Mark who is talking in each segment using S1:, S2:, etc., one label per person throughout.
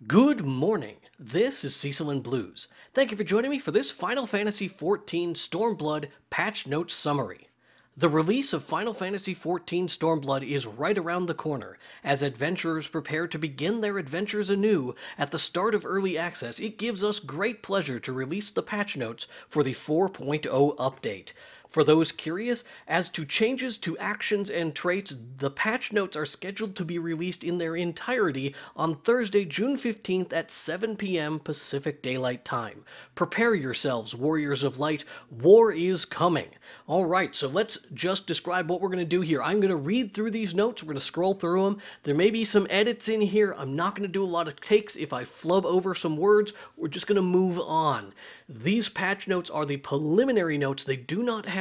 S1: Good morning. This is Cecil and Blues. Thank you for joining me for this Final Fantasy XIV Stormblood patch notes summary. The release of Final Fantasy XIV Stormblood is right around the corner. As adventurers prepare to begin their adventures anew at the start of early access, it gives us great pleasure to release the patch notes for the 4.0 update. For those curious as to changes to actions and traits, the patch notes are scheduled to be released in their entirety on Thursday, June 15th at 7 p.m. Pacific Daylight Time. Prepare yourselves, Warriors of Light. War is coming. All right, so let's just describe what we're going to do here. I'm going to read through these notes. We're going to scroll through them. There may be some edits in here. I'm not going to do a lot of takes. If I flub over some words, we're just going to move on. These patch notes are the preliminary notes. They do not have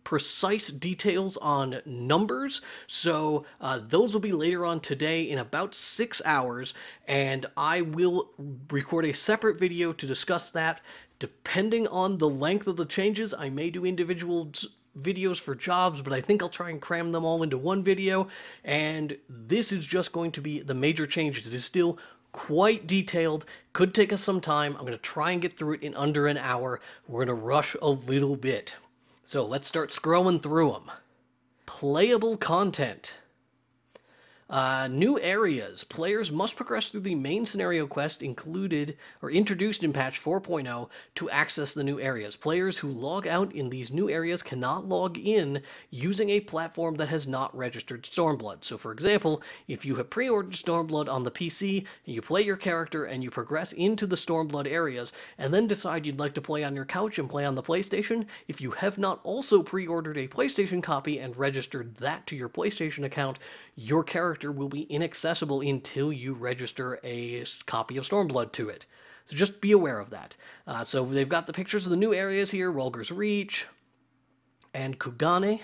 S1: precise details on numbers, so those will be later on today in about 6 hours, and I will record a separate video to discuss that. Depending on the length of the changes, I may do individual videos for jobs, but I think I'll try and cram them all into one video, and this is just going to be the major changes. It is still quite detailed, could take us some time. I'm going to try and get through it in under an hour. We're going to rush a little bit. So let's start scrolling through them. Playable content. New areas. Players must progress through the main scenario quest included or introduced in patch 4.0 to access the new areas. Players who log out in these new areas cannot log in using a platform that has not registered Stormblood. So for example, if you have pre-ordered Stormblood on the PC, and you play your character and you progress into the Stormblood areas, and then decide you'd like to play on your couch and play on the PlayStation, if you have not also pre-ordered a PlayStation copy and registered that to your PlayStation account, your character will be inaccessible until you register a copy of Stormblood to it. So just be aware of that. So they've got the pictures of the new areas here, Rolger's Reach and Kugane.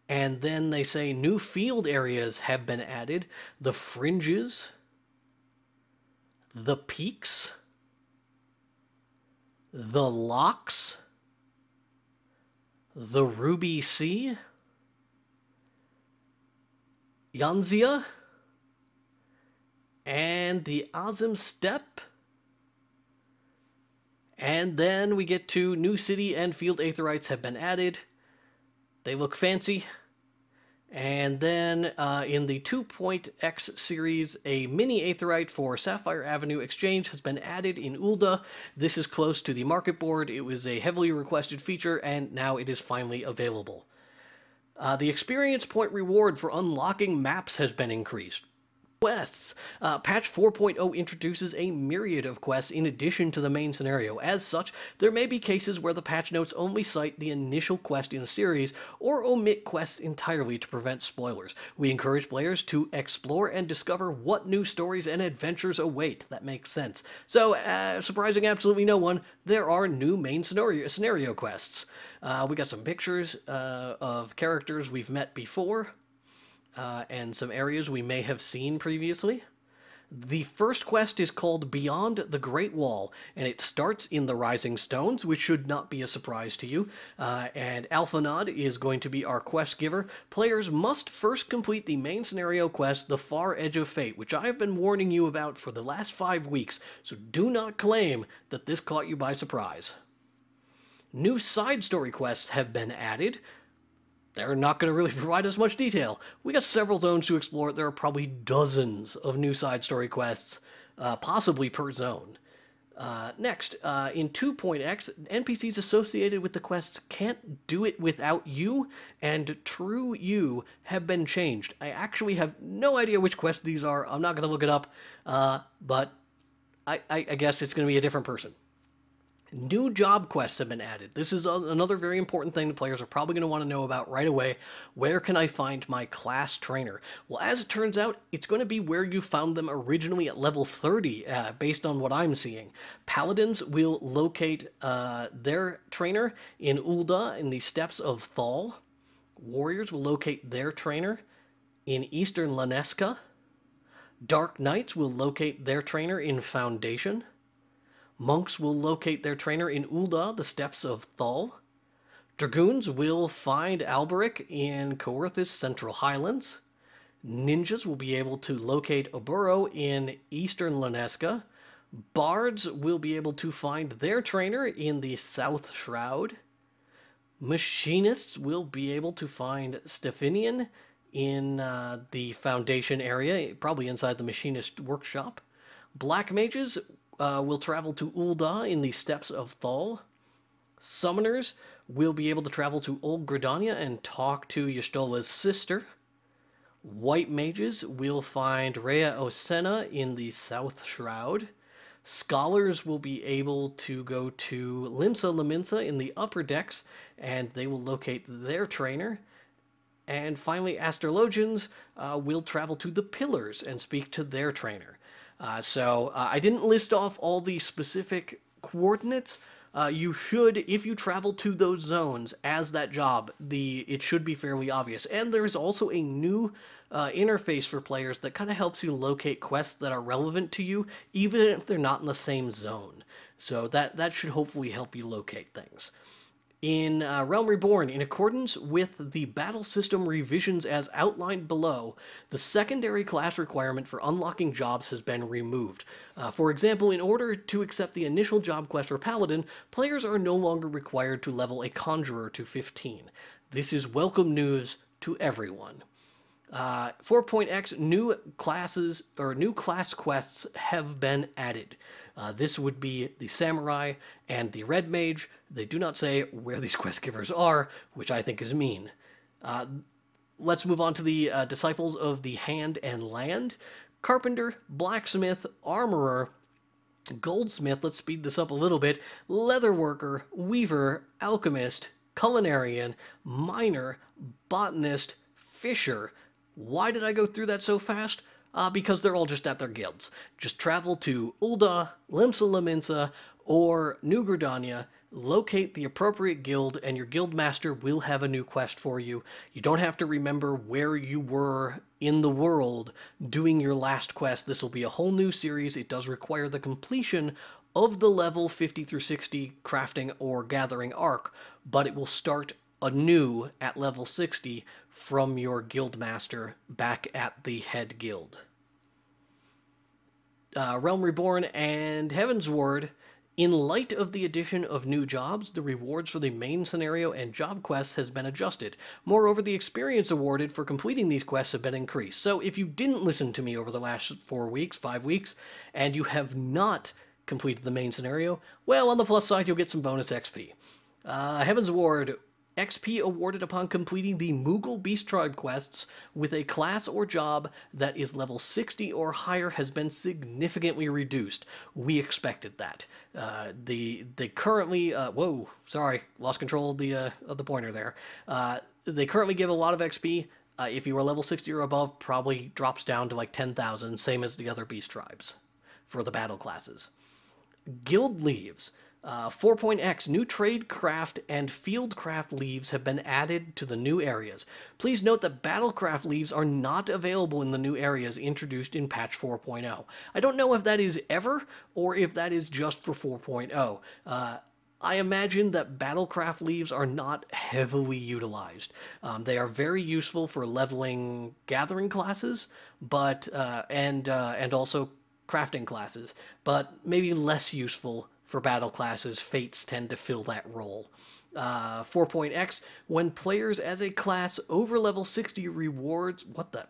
S1: And then they say new field areas have been added. The Fringes, the Peaks, the Locks, the Ruby Sea, Yanzia, and the Azim Steppe. And then we get to new city and field aetherites have been added. They look fancy. And then in the 2.x series, a mini aetherite for Sapphire Avenue Exchange has been added in Ul'dah. This is close to the market board. It was a heavily requested feature, and now it is finally available. The experience point reward for unlocking maps has been increased. Quests. Patch 4.0 introduces a myriad of quests in addition to the main scenario. As such, there may be cases where the patch notes only cite the initial quest in a series or omit quests entirely to prevent spoilers. We encourage players to explore and discover what new stories and adventures await. That makes sense. So, surprising absolutely no one, there are new main scenario quests. We got some pictures of characters we've met before. And some areas we may have seen previously. The first quest is called Beyond the Great Wall, and it starts in the Rising Stones, which should not be a surprise to you. And Alphanod is going to be our quest giver. Players must first complete the main scenario quest, The Far Edge of Fate, which I have been warning you about for the last 5 weeks, so do not claim that this caught you by surprise. New side story quests have been added. They're not going to really provide us much detail. We got several zones to explore. There are probably dozens of new side story quests, possibly per zone. Next, in 2.x, NPCs associated with the quests can't do it without you, and true you have been changed. I actually have no idea which quests these are. I'm not going to look it up, but I guess it's going to be a different person. New job quests have been added. This is another very important thing that players are probably going to want to know about right away. Where can I find my class trainer? Well, as it turns out, it's going to be where you found them originally at level 30, based on what I'm seeing. Paladins will locate their trainer in Ul'dah in the Steppes of Thal. Warriors will locate their trainer in Eastern Laneska. Dark Knights will locate their trainer in Foundation. Monks will locate their trainer in Ul'dah, the Steppes of Thal. Dragoons will find Alberic in Coerth's Central Highlands. Ninjas will be able to locate a burrow in eastern Lanesca. Bards will be able to find their trainer in the South Shroud. Machinists will be able to find Stephanian in the Foundation area, probably inside the Machinist Workshop. Black Mages will travel to Ul'dah in the Steppes of Thal. Summoners will be able to travel to Old Gridania and talk to Y'shtola's sister. White Mages will find Rhea Osena in the South Shroud. Scholars will be able to go to Limsa Laminsa in the upper decks, and they will locate their trainer. And finally, Astrologians will travel to the Pillars and speak to their trainer. So I didn't list off all the specific coordinates. You should, if you travel to those zones as that job, it should be fairly obvious. And there's also a new interface for players that kind of helps you locate quests that are relevant to you, even if they're not in the same zone. So that should hopefully help you locate things. In Realm Reborn, in accordance with the battle system revisions as outlined below, the secondary class requirement for unlocking jobs has been removed. For example, in order to accept the initial job quest for Paladin, players are no longer required to level a Conjurer to 15. This is welcome news to everyone. 4.x new classes or new class quests have been added. This would be the Samurai and the Red Mage. They do not say where these quest givers are, which I think is mean. Let's move on to the Disciples of the Hand and Land. Carpenter, Blacksmith, Armorer, Goldsmith, let's speed this up a little bit, Leatherworker, Weaver, Alchemist, Culinarian, Miner, Botanist, Fisher. Why did I go through that so fast? Because they're all just at their guilds. Just travel to Ul'dah, Limsa Laminsa, or New Gridania, locate the appropriate guild, and your guild master will have a new quest for you. You don't have to remember where you were in the world doing your last quest. This will be a whole new series. It does require the completion of the level 50 through 60 crafting or gathering arc, but it will start anew at level 60 from your guild master back at the head guild. Realm Reborn and Heavensward. In light of the addition of new jobs, the rewards for the main scenario and job quests has been adjusted. Moreover, the experience awarded for completing these quests have been increased. So if you didn't listen to me over the last 4 weeks, 5 weeks, and you have not completed the main scenario, well, on the plus side, you'll get some bonus XP. Heavensward. XP awarded upon completing the Moogle Beast Tribe quests with a class or job that is level 60 or higher has been significantly reduced. We expected that. They currently whoa, sorry, lost control of the pointer there. They currently give a lot of XP. If you are level 60 or above, probably drops down to like 10,000, same as the other Beast Tribes for the battle classes. Guild leaves. 4.x new tradecraft and fieldcraft leaves have been added to the new areas. Please note that battlecraft leaves are not available in the new areas introduced in patch 4.0. I don't know if that is ever or if that is just for 4.0. I imagine that battlecraft leaves are not heavily utilized. They are very useful for leveling gathering classes, but and also crafting classes, but maybe less useful for battle classes. Fates tend to fill that role. 4.x, when players as a class over level 60 rewards... What the...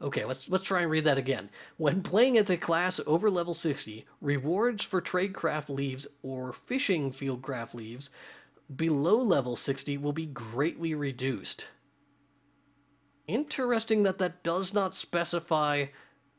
S1: Okay, let's try and read that again. When playing as a class over level 60, rewards for tradecraft leaves or fishing fieldcraft leaves below level 60 will be greatly reduced. Interesting that that does not specify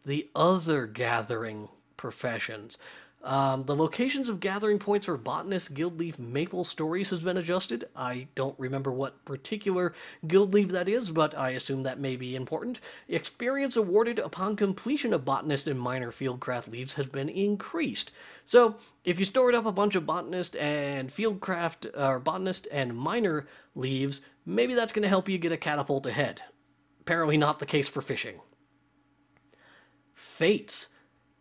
S1: the other gathering professions. The locations of gathering points for botanist, guild leaf, maple stories has been adjusted. I don't remember what particular guild leaf that is, but I assume that may be important. Experience awarded upon completion of botanist and minor fieldcraft leaves has been increased. So if you stored up a bunch of botanist and fieldcraft, or botanist and minor leaves, maybe that's going to help you get a catapult ahead. Apparently not the case for fishing. Fates.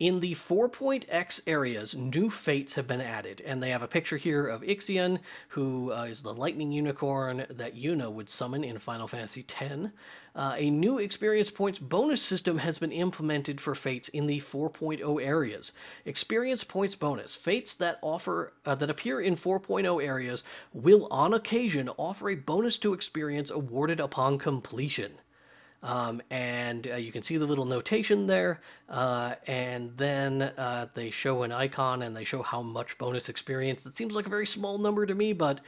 S1: In the 4.x areas, new fates have been added, and they have a picture here of XIV, who is the lightning unicorn that Yuna would summon in Final Fantasy X. A new experience points bonus system has been implemented for fates in the 4.0 areas. Experience points bonus. Fates that appear in 4.0 areas will, on occasion, offer a bonus to experience awarded upon completion. And you can see the little notation there, and then they show an icon and they show how much bonus experience. It seems like a very small number to me, but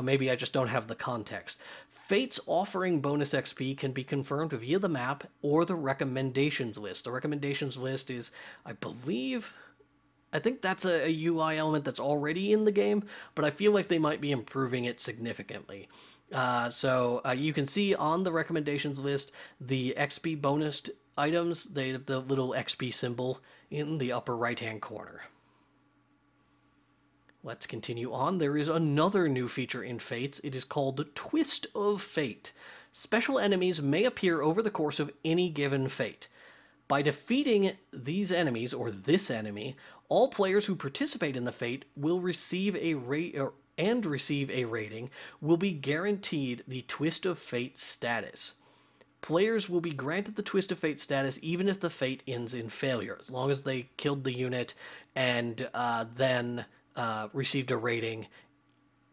S1: maybe I just don't have the context. Fates offering bonus XP can be confirmed via the map or the recommendations list. The recommendations list is, I think that's a UI element that's already in the game, but I feel like they might be improving it significantly. So you can see on the recommendations list the XP bonused items, the little XP symbol in the upper right-hand corner. Let's continue on. There is another new feature in Fates. It is called Twist of Fate. Special enemies may appear over the course of any given fate. By defeating these enemies, or this enemy, all players who participate in the fate will receive a rating will be guaranteed the Twist of Fate status. Players will be granted the Twist of Fate status even if the fate ends in failure, as long as they killed the unit and then received a rating,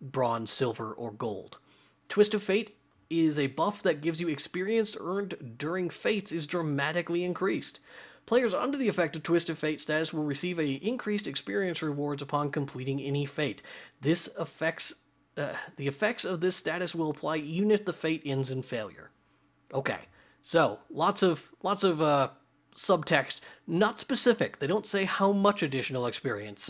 S1: bronze, silver, or gold. Twist of Fate is a buff that gives you experience earned during fates is dramatically increased. Players under the effect of Twist of Fate status will receive increased experience rewards upon completing any fate. The effects of this status will apply even if the fate ends in failure. Okay, so lots of subtext, not specific. They don't say how much additional experience,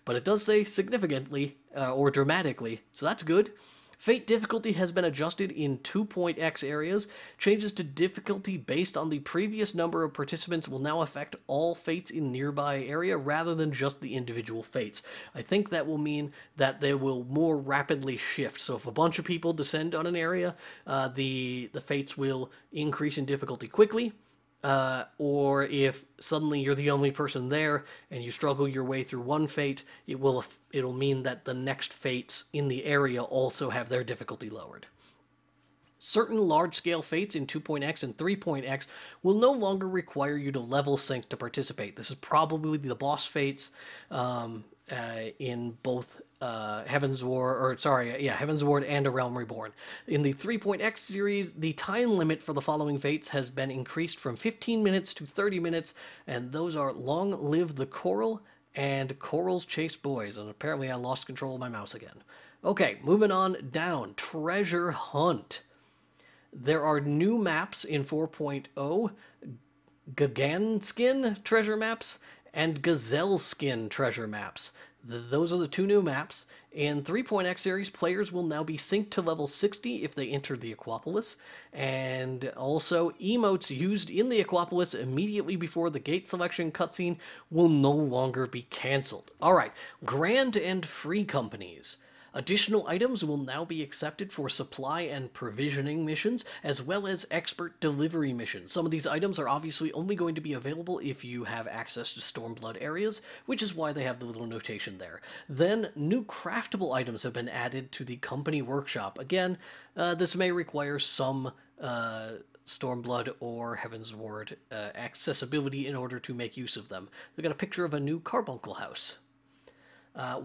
S1: but it does say significantly or dramatically, so that's good. Fate difficulty has been adjusted in 2.x areas. Changes to difficulty based on the previous number of participants will now affect all fates in nearby area rather than just the individual fates. I think that will mean that they will more rapidly shift. So if a bunch of people descend on an area, the fates will increase in difficulty quickly. Or if suddenly you're the only person there and you struggle your way through one fate, it'll mean that the next fates in the area also have their difficulty lowered. Certain large-scale fates in 2.x and 3.x will no longer require you to level sync to participate. This is probably the boss fates in both Heaven's Ward and A Realm Reborn. In the 3.x series, the time limit for the following fates has been increased from 15 minutes to 30 minutes, and those are Long Live the Coral and Coral's Chase Boys, and apparently I lost control of my mouse again. Okay, moving on down. Treasure Hunt. There are new maps in 4.0, Gaganskin treasure maps and Gazelle Skin treasure maps. Those are the two new maps. In 3.x series, players will now be synced to level 60 if they enter the Aquapolis, and also emotes used in the Aquapolis immediately before the gate selection cutscene will no longer be cancelled. Alright, Grand and Free Companies. Additional items will now be accepted for supply and provisioning missions, as well as expert delivery missions. Some of these items are obviously only going to be available if you have access to Stormblood areas, which is why they have the little notation there. Then, new craftable items have been added to the company workshop. Again, this may require some Stormblood or Heaven's Ward accessibility in order to make use of them. They've got a picture of a new carbuncle house.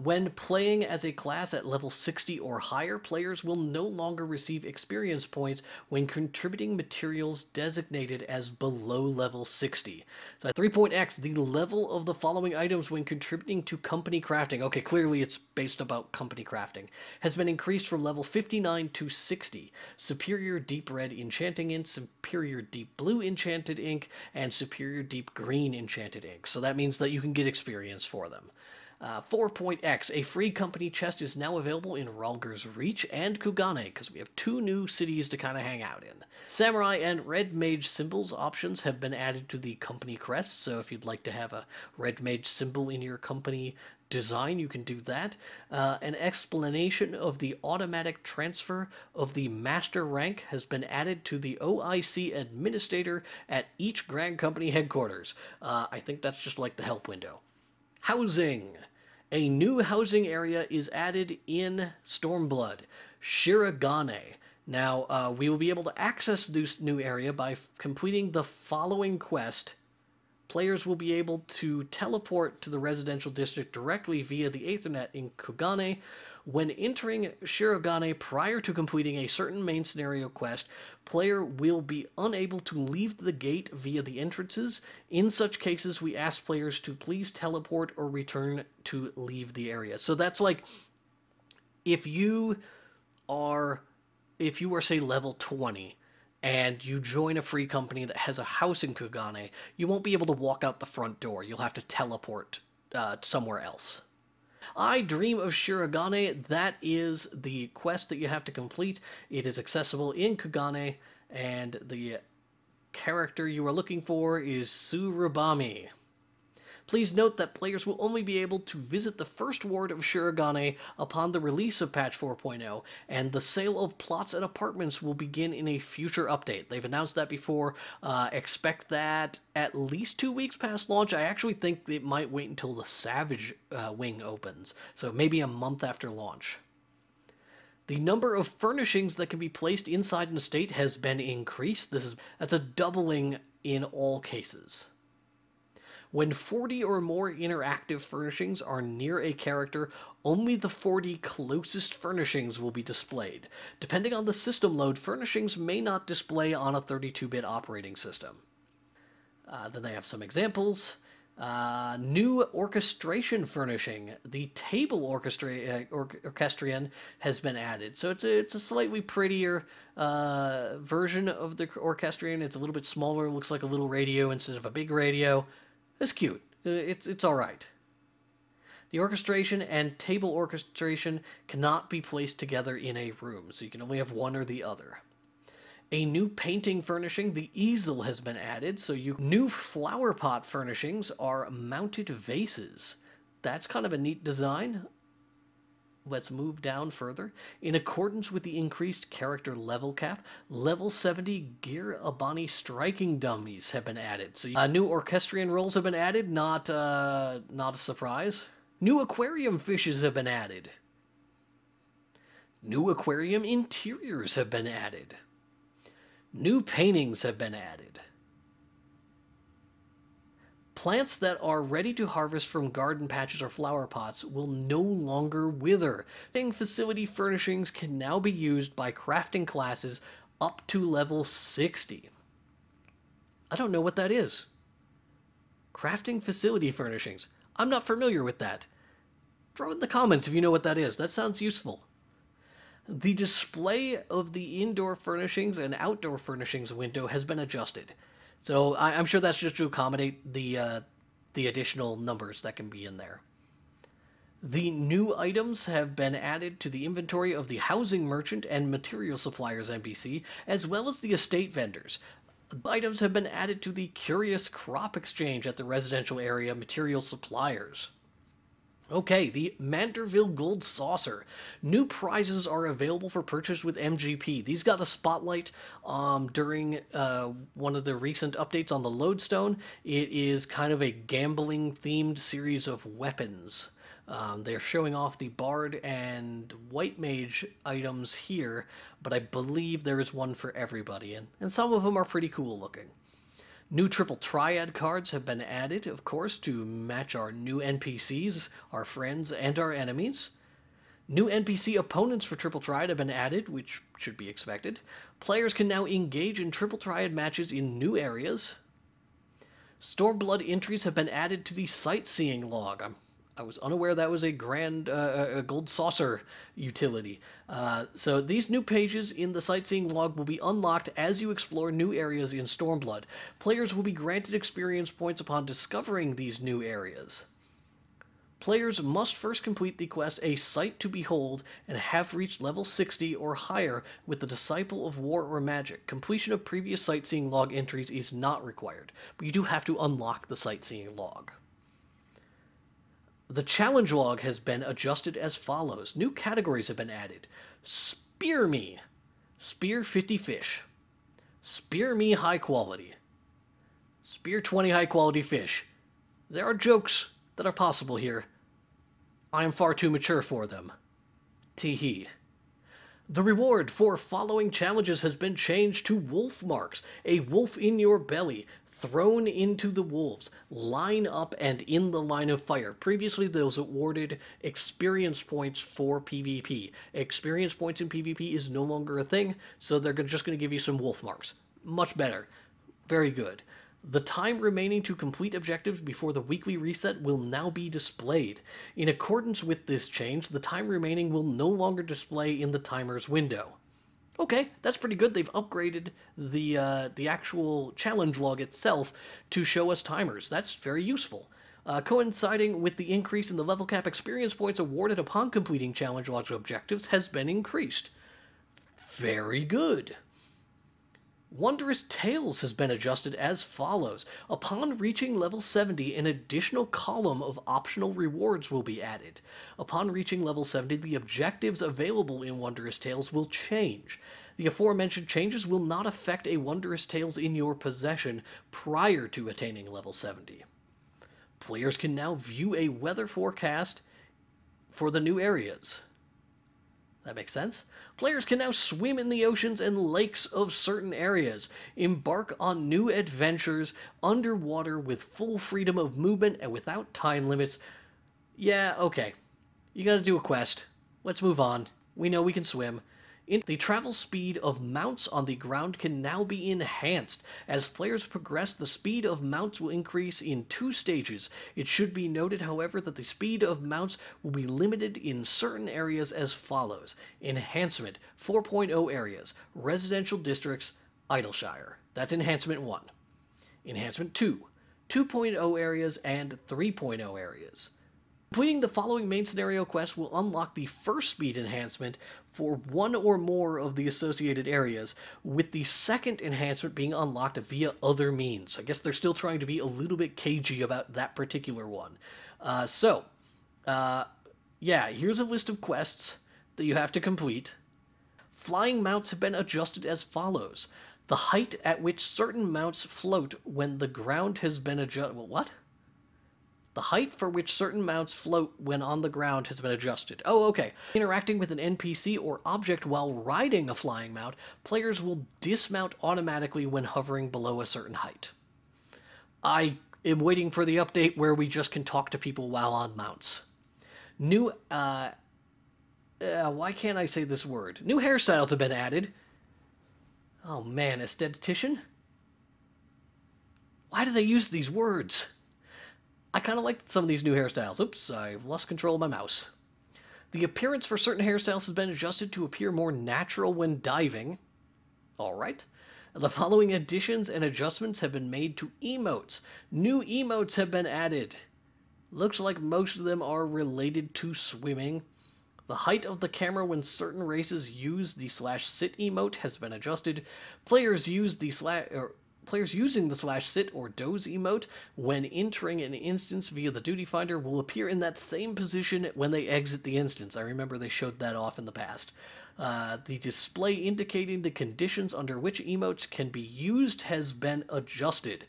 S1: When playing as a class at level 60 or higher, players will no longer receive experience points when contributing materials designated as below level 60. So at 3.x, the level of the following items when contributing to company crafting, okay, clearly it's based about company crafting, has been increased from level 59 to 60. Superior Deep Red Enchanting Ink, Superior Deep Blue Enchanted Ink, and Superior Deep Green Enchanted Ink. So that means that you can get experience for them. 4.x, a free company chest is now available in Ralger's Reach and Kugane, because we have 2 new cities to kind of hang out in. Samurai and Red Mage symbols options have been added to the company crest, so if you'd like to have a Red Mage symbol in your company design, you can do that. An explanation of the automatic transfer of the master rank has been added to the OIC administrator at each Grand Company headquarters. I think that's just like the help window. Housing. A new housing area is added in Stormblood, Shirogane. Now, we will be able to access this new area by completing the following quest. Players will be able to teleport to the residential district directly via the Aethernet in Kugane. When entering Shirogane prior to completing a certain main scenario quest, player will be unable to leave the gate via the entrances. In such cases, we ask players to please teleport or return to leave the area. So that's like, if you are say level 20, and you join a free company that has a house in Kugane, you won't be able to walk out the front door. You'll have to teleport somewhere else. I Dream of Shirogane, that is the quest that you have to complete. It is accessible in Kugane, and the character you are looking for is Surubami. Please note that players will only be able to visit the first ward of Shirogane upon the release of patch 4.0, and the sale of plots and apartments will begin in a future update. They've announced that before. Expect that at least 2 weeks past launch. I actually think it might wait until the Savage Wing opens, so maybe a month after launch. The number of furnishings that can be placed inside an estate has been increased. That's a doubling in all cases. When 40 or more interactive furnishings are near a character, only the 40 closest furnishings will be displayed. Depending on the system load, furnishings may not display on a 32-bit operating system. Then they have some examples. New orchestration furnishing. The table orchestrion has been added. So it's a slightly prettier version of the orchestrion. It's a little bit smaller, looks like a little radio instead of a big radio. It's cute. It's all right. The orchestration and table orchestration cannot be placed together in a room, so you can only have one or the other. A new painting furnishing, the easel, has been added, so new flower pot furnishings are mounted vases. That's kind of a neat design. Let's move down further. In accordance with the increased character level cap, level 70 Gear Abani striking dummies have been added. So new orchestrion roles have been added, not a surprise. New aquarium fishes have been added. New aquarium interiors have been added. New paintings have been added. Plants that are ready to harvest from garden patches or flower pots will no longer wither. Crafting facility furnishings can now be used by crafting classes up to level 60. I don't know what that is. Crafting facility furnishings. I'm not familiar with that. Throw in the comments if you know what that is. That sounds useful. The display of the indoor furnishings and outdoor furnishings window has been adjusted. So I'm sure that's just to accommodate the additional numbers that can be in there. The new items have been added to the inventory of the housing merchant and material suppliers NPC, as well as the estate vendors. Items have been added to the curious crop exchange at the residential area material suppliers. Okay, the Manderville Gold Saucer. New prizes are available for purchase with MGP. These got a spotlight during one of the recent updates on the Lodestone. It is kind of a gambling-themed series of weapons. They're showing off the Bard and White Mage items here, but I believe there is one for everybody, and some of them are pretty cool looking. New Triple Triad cards have been added, of course, to match our new NPCs, our friends, and our enemies. New NPC opponents for Triple Triad have been added, which should be expected. Players can now engage in Triple Triad matches in new areas. Stormblood entries have been added to the sightseeing log. I was unaware that was a gold saucer utility. So these new pages in the sightseeing log will be unlocked as you explore new areas in Stormblood. Players will be granted experience points upon discovering these new areas. Players must first complete the quest A Sight to Behold and have reached level 60 or higher with the Disciple of War or Magic. Completion of previous sightseeing log entries is not required, but you do have to unlock the sightseeing log. The challenge log has been adjusted as follows. New categories have been added. Spear Me. Spear 50 fish. Spear Me high quality. Spear 20 high quality fish. There are jokes that are possible here. I am far too mature for them. Tee-hee. The reward for following challenges has been changed to wolf marks. A wolf in your belly, thrown into the wolves, line up and in the line of fire. Previously, those awarded experience points for PvP. Experience points in PvP is no longer a thing, so they're just going to give you some wolf marks. Much better. Very good. The time remaining to complete objectives before the weekly reset will now be displayed. In accordance with this change, the time remaining will no longer display in the timer's window. Okay, that's pretty good. They've upgraded the actual challenge log itself to show us timers. That's very useful. Coinciding with the increase in the level cap, experience points awarded upon completing challenge log objectives has been increased. Very good. Wondrous Tales has been adjusted as follows. Upon reaching level 70, an additional column of optional rewards will be added. Upon reaching level 70, the objectives available in Wondrous Tales will change. The aforementioned changes will not affect a Wondrous Tales in your possession prior to attaining level 70. Players can now view a weather forecast for the new areas. That makes sense. Players can now swim in the oceans and lakes of certain areas, embark on new adventures underwater with full freedom of movement and without time limits. Yeah, okay. You gotta do a quest. Let's move on. We know we can swim. The travel speed of mounts on the ground can now be enhanced. As players progress, the speed of mounts will increase in 2 stages. It should be noted, however, that the speed of mounts will be limited in certain areas as follows. Enhancement, 4.0 areas, residential districts, Idleshire. That's Enhancement 1. Enhancement 2, 2.0 areas and 3.0 areas. Completing the following main scenario quests will unlock the first speed enhancement for 1 or more of the associated areas, with the second enhancement being unlocked via other means. I guess they're still trying to be a little bit cagey about that particular one. Yeah, here's a list of quests that you have to complete. Flying mounts have been adjusted as follows. The height at which certain mounts float when the ground has been adjusted... Well, what? The height for which certain mounts float when on the ground has been adjusted. Oh, okay. Interacting with an NPC or object while riding a flying mount, players will dismount automatically when hovering below a certain height. I am waiting for the update where we just can talk to people while on mounts. New, why can't I say this word? New hairstyles have been added. Oh man, aesthetician? Why do they use these words? I kind of like some of these new hairstyles. Oops, I've lost control of my mouse. The appearance for certain hairstyles has been adjusted to appear more natural when diving. Alright. The following additions and adjustments have been made to emotes. New emotes have been added. Looks like most of them are related to swimming. The height of the camera when certain races use the /sit emote has been adjusted. Players using the /sit or doze emote when entering an instance via the duty finder will appear in that same position when they exit the instance. I remember they showed that off in the past. The display indicating the conditions under which emotes can be used has been adjusted.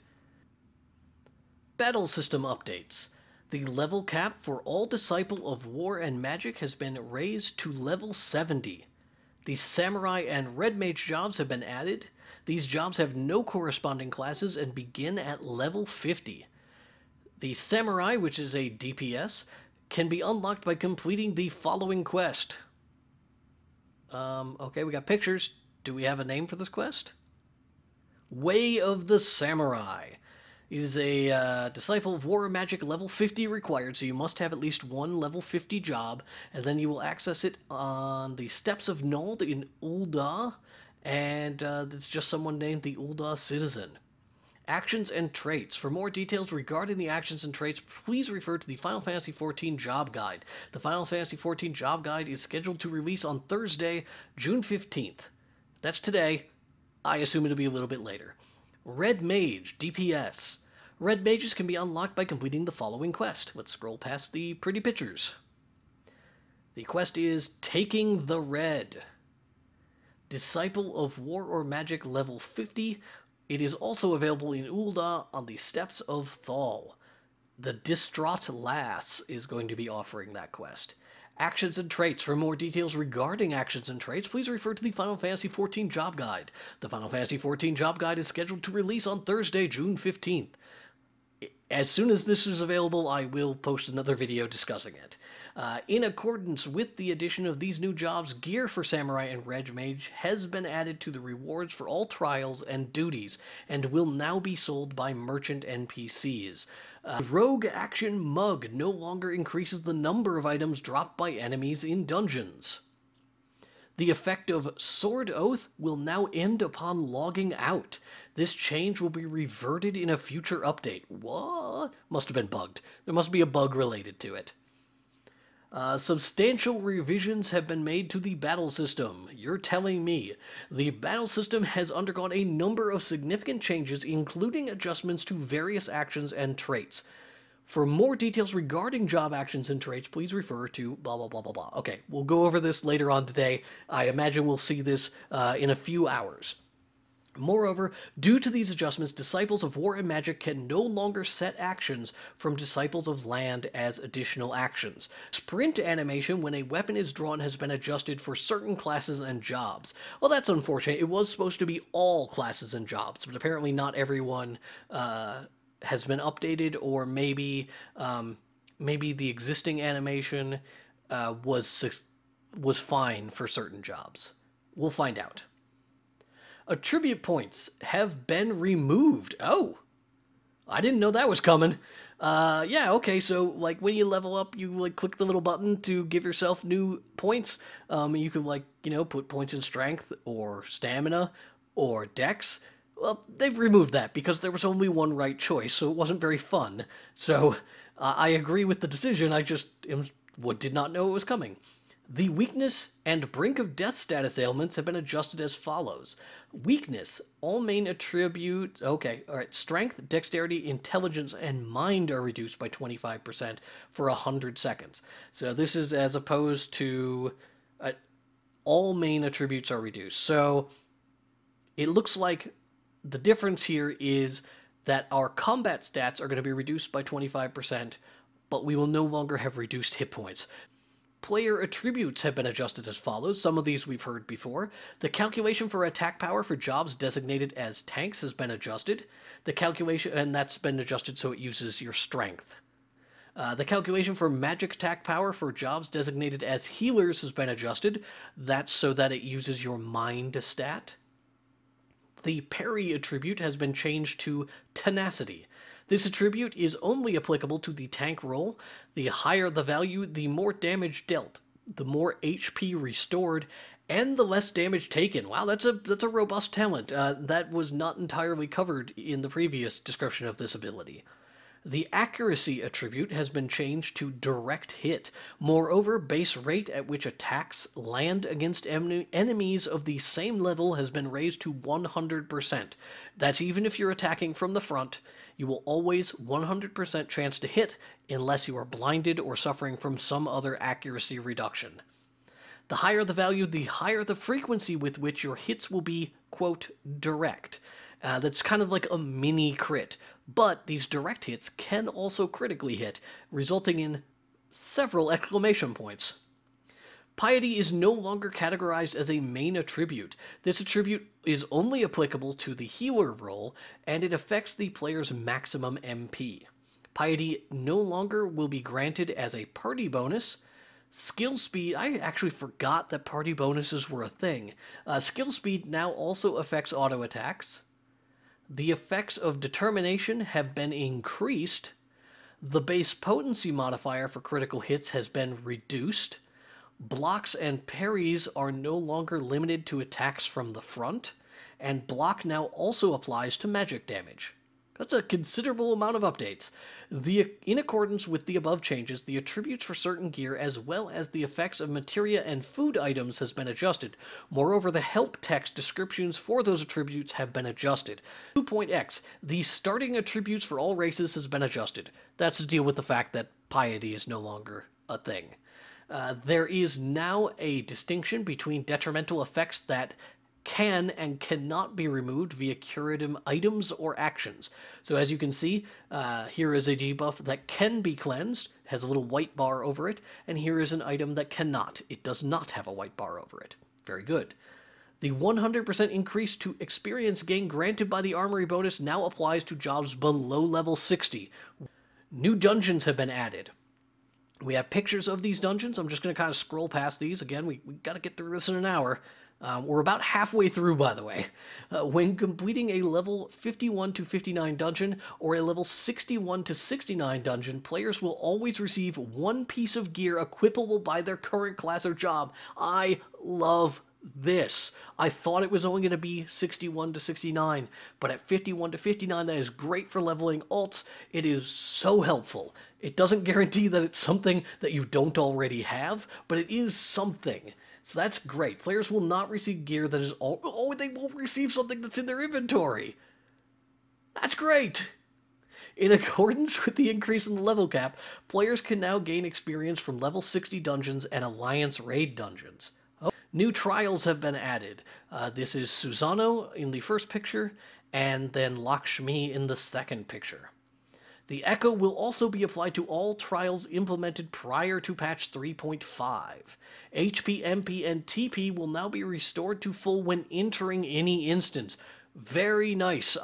S1: Battle system updates. The level cap for all Disciple of War and Magic has been raised to level 70. The Samurai and Red Mage jobs have been added. These jobs have no corresponding classes and begin at level 50. The Samurai, which is a DPS, can be unlocked by completing the following quest. Okay, we got pictures. Do we have a name for this quest? Way of the Samurai. It is a Disciple of War and Magic level 50 required, so you must have at least one level 50 job, and then you will access it on the Steps of Nold in Ul'dah, and it's just someone named the Ul'dah Citizen. Actions and traits. For more details regarding the actions and traits, please refer to the Final Fantasy XIV Job Guide. The Final Fantasy XIV Job Guide is scheduled to release on Thursday, June 15th. That's today. I assume it'll be a little bit later. Red Mage, DPS. Red Mages can be unlocked by completing the following quest. Let's scroll past the pretty pictures. The quest is Taking the Red. Disciple of War or Magic level 50. It is also available in Ul'dah on the Steppes of Thal. The Distraught Lass is going to be offering that quest. Actions and traits. For more details regarding actions and traits, please refer to the Final Fantasy XIV Job Guide. The Final Fantasy XIV Job Guide is scheduled to release on Thursday, June 15th. As soon as this is available, I will post another video discussing it. In accordance with the addition of these new jobs, gear for Samurai and Red Mage has been added to the rewards for all trials and duties, and will now be sold by merchant NPCs. Rogue Action Mug no longer increases the number of items dropped by enemies in dungeons. The effect of Sword Oath will now end upon logging out. This change will be reverted in a future update. What? Must have been bugged. There must be a bug related to it. Substantial revisions have been made to the battle system. You're telling me. The battle system has undergone a number of significant changes, including adjustments to various actions and traits. For more details regarding job actions and traits, please refer to blah, blah, blah, blah, blah. Okay, we'll go over this later on today. I imagine we'll see this in a few hours. Moreover, due to these adjustments, Disciples of War and Magic can no longer set actions from Disciples of Land as additional actions. Sprint animation when a weapon is drawn has been adjusted for certain classes and jobs. Well, that's unfortunate. It was supposed to be all classes and jobs, but apparently not everyone has been updated, or maybe the existing animation was fine for certain jobs. We'll find out. Attribute points have been removed. Oh, I didn't know that was coming. Yeah, okay, so, like, when you level up, you, like, click the little button to give yourself new points. You can, like, you know, put points in strength, or stamina, or dex. Well, they've removed that, because there was only one right choice, so it wasn't very fun. So, I agree with the decision, I just did not know it was coming. The weakness and brink of death status ailments have been adjusted as follows. Weakness, all main attributes, okay, alright, strength, dexterity, intelligence, and mind are reduced by 25% for 100 seconds. So this is as opposed to all main attributes are reduced. So it looks like the difference here is that our combat stats are going to be reduced by 25%, but we will no longer have reduced hit points. Player attributes have been adjusted as follows. Some of these we've heard before. The calculation for attack power for jobs designated as tanks has been adjusted. The calculation, and that's been adjusted so it uses your strength. The calculation for magic attack power for jobs designated as healers has been adjusted. That's so that it uses your mind stat. The parry attribute has been changed to tenacity. This attribute is only applicable to the tank role. The higher the value, the more damage dealt, the more HP restored, and the less damage taken. Wow, that's a robust talent. That was not entirely covered in the previous description of this ability. The accuracy attribute has been changed to direct hit. Moreover, base rate at which attacks land against enemies of the same level has been raised to 100%. That's even if you're attacking from the front. You will always 100% chance to hit unless you are blinded or suffering from some other accuracy reduction. The higher the value, the higher the frequency with which your hits will be, quote, direct. That's kind of like a mini crit, but these direct hits can also critically hit, resulting in several exclamation points. Piety is no longer categorized as a main attribute. This attribute is only applicable to the healer role, and it affects the player's maximum MP. Piety no longer will be granted as a party bonus. Skill speed, I actually forgot that party bonuses were a thing. Skill speed now also affects auto attacks. The effects of determination have been increased. The base potency modifier for critical hits has been reduced. Blocks and parries are no longer limited to attacks from the front, and block now also applies to magic damage. That's a considerable amount of updates. In accordance with the above changes, the attributes for certain gear as well as the effects of materia and food items has been adjusted. Moreover, the help text descriptions for those attributes have been adjusted. 2.x, the starting attributes for all races has been adjusted. That's to deal with the fact that piety is no longer a thing. There is now a distinction between detrimental effects that can and cannot be removed via curative items or actions. So as you can see, here is a debuff that can be cleansed, has a little white bar over it, and here is an item that cannot. It does not have a white bar over it. Very good. The 100% increase to experience gain granted by the armory bonus now applies to jobs below level 60. New dungeons have been added. We have pictures of these dungeons. I'm just going to kind of scroll past these. Again, we got to get through this in an hour. We're about halfway through, by the way. When completing a level 51 to 59 dungeon or a level 61 to 69 dungeon, players will always receive one piece of gear equipable by their current class or job. I love this. I thought it was only going to be 61 to 69, but at 51 to 59, that is great for leveling alts. It is so helpful. It doesn't guarantee that it's something that you don't already have, but it is something. So that's great. Players will not receive gear that is all... Oh, they won't receive something that's in their inventory. That's great. In accordance with the increase in the level cap, players can now gain experience from level 60 dungeons and Alliance raid dungeons. Oh. New trials have been added. This is Susano in the first picture, and then Lakshmi in the second picture. The Echo will also be applied to all trials implemented prior to patch 3.5. HP, MP, and TP will now be restored to full when entering any instance. Very nice.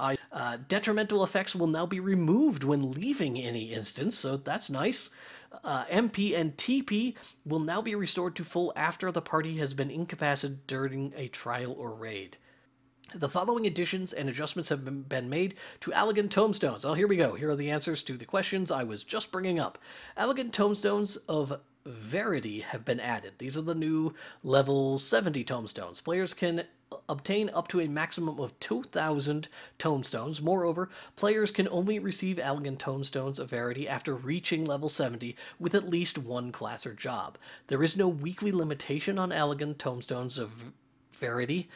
S1: Detrimental effects will now be removed when leaving any instance, so that's nice. MP and TP will now be restored to full after the party has been incapacitated during a trial or raid. The following additions and adjustments have been made to Elegant Tomestones. Oh, here we go. Here are the answers to the questions I was just bringing up. Elegant Tomestones of Verity have been added. These are the new level 70 tomestones. Players can obtain up to a maximum of 2,000 tomestones. Moreover, players can only receive Elegant Tomestones of Verity after reaching level 70 with at least one class or job. There is no weekly limitation on Elegant Tomestones of Verity.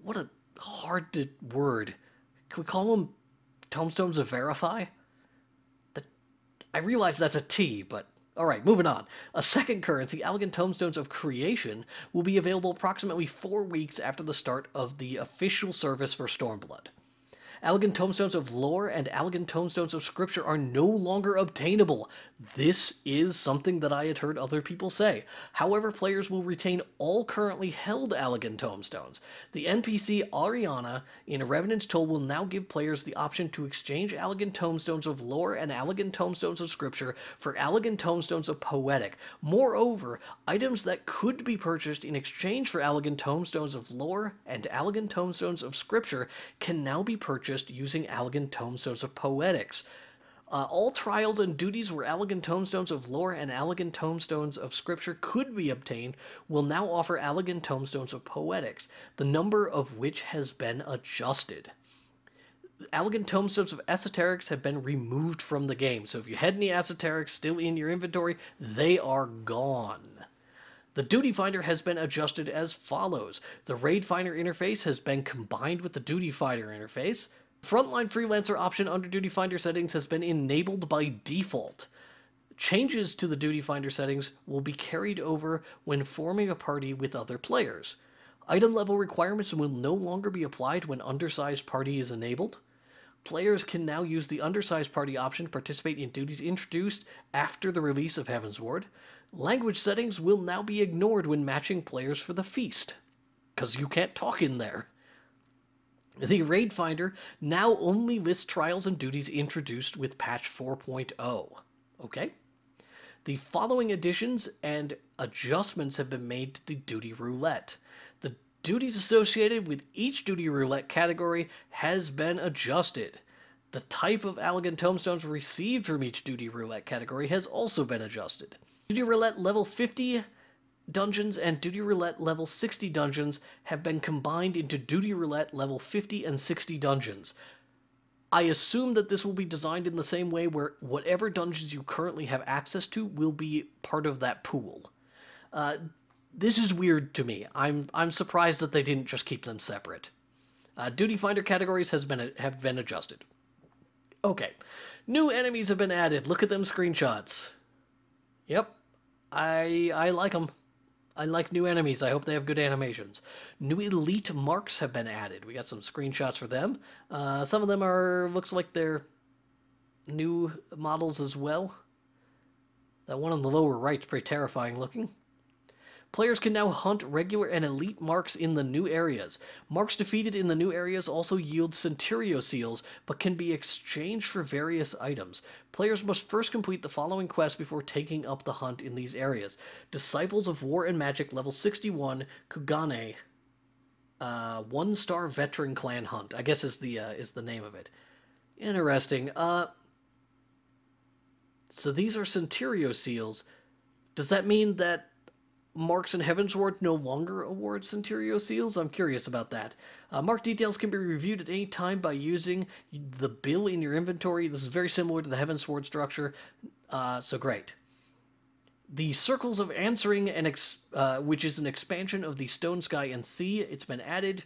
S1: What a hard word. Can we call them Tomestones of Verify? I realize that's a T, but alright, moving on. A second currency, Elegant Tomestones of Creation, will be available approximately 4 weeks after the start of the official service for Stormblood. Elegant Tomestones of Lore and Elegant Tomestones of Scripture are no longer obtainable. This is something that I had heard other people say. However, players will retain all currently held Elegant Tomestones. The NPC Ariana in Revenant's Toll will now give players the option to exchange Elegant Tomestones of Lore and Elegant Tomestones of Scripture for Elegant Tomestones of Poetic. Moreover, items that could be purchased in exchange for Elegant Tomestones of Lore and Elegant Tomestones of Scripture can now be purchased using Elegant Tomestones of Poetics. All trials and duties where Elegant Tomestones of Lore and Elegant Tomestones of Scripture could be obtained will now offer Elegant Tomestones of Poetics, the number of which has been adjusted. Elegant Tomestones of Esoterics have been removed from the game, so if you had any Esoterics still in your inventory, they are gone. The Duty Finder has been adjusted as follows. The Raid Finder interface has been combined with the Duty Finder interface. Frontline Freelancer option under Duty Finder settings has been enabled by default. Changes to the Duty Finder settings will be carried over when forming a party with other players. Item level requirements will no longer be applied when undersized party is enabled. Players can now use the undersized party option to participate in duties introduced after the release of Heaven's Ward. Language settings will now be ignored when matching players for the feast, because you can't talk in there. The Raid Finder now only lists trials and duties introduced with patch 4.0. Okay? The following additions and adjustments have been made to the Duty Roulette. The duties associated with each Duty Roulette category has been adjusted. The type of Elegant Tomestones received from each Duty Roulette category has also been adjusted. Duty Roulette level 50 dungeons and Duty Roulette level 60 dungeons have been combined into Duty Roulette level 50 and 60 dungeons. I assume that this will be designed in the same way where whatever dungeons you currently have access to will be part of that pool. This is weird to me. I'm surprised that they didn't just keep them separate. Duty Finder categories have been adjusted. Okay, new enemies have been added. Look at them screenshots. Yep, I like them. I like new enemies. I hope they have good animations. New elite marks have been added. We got some screenshots for them. Some of them looks like they're new models as well. That one on the lower right is pretty terrifying looking. Players can now hunt regular and elite marks in the new areas. Marks defeated in the new areas also yield Centurio seals, but can be exchanged for various items. Players must first complete the following quest before taking up the hunt in these areas. Disciples of War and Magic level 61, Kugane, 1-star veteran clan hunt, I guess is the name of it. Interesting. So these are Centurio seals. Does that mean that Marks in Heavensward no longer award Centurio seals? I'm curious about that. Mark details can be reviewed at any time by using the bill in your inventory. This is very similar to the Heavensward structure, so great. The Circles of Answering, which is an expansion of the Stone, Sky, and Sea, it's been added.